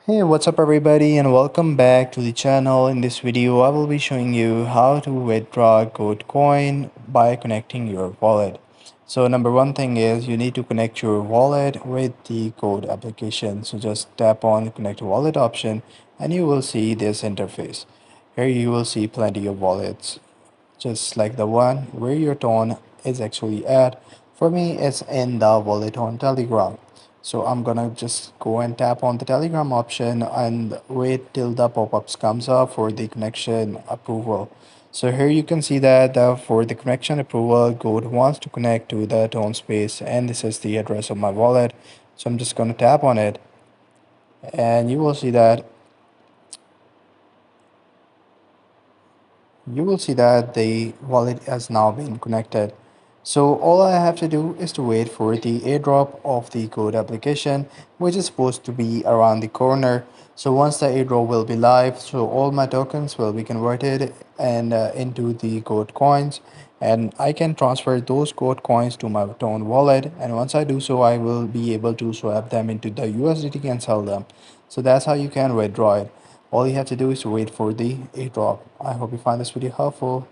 Hey, what's up everybody and welcome back to the channel. In this video, I will be showing you how to withdraw gold coin by connecting your wallet. So number one thing is you need to connect your wallet with the code application. So just tap on connect wallet option and you will see this interface. Here you will see plenty of wallets, just like the one where your tone is actually at. For me, it's in the wallet on Telegram. So I'm gonna just go and tap on the Telegram option and wait till the pop-ups comes up for the connection approval. So here you can see that for the connection approval, Gold wants to connect to the tone space, and this is the address of my wallet. So I'm just gonna tap on it, and you will see that the wallet has now been connected. So all I have to do is to wait for the airdrop of the code application, which is supposed to be around the corner. So once the airdrop will be live, so all my tokens will be converted and into the code coins, and I can transfer those code coins to my Tone wallet. And once I do so, I will be able to swap them into the USDT and sell them. So that's how you can withdraw it. All you have to do is to wait for the airdrop. I hope you find this video helpful.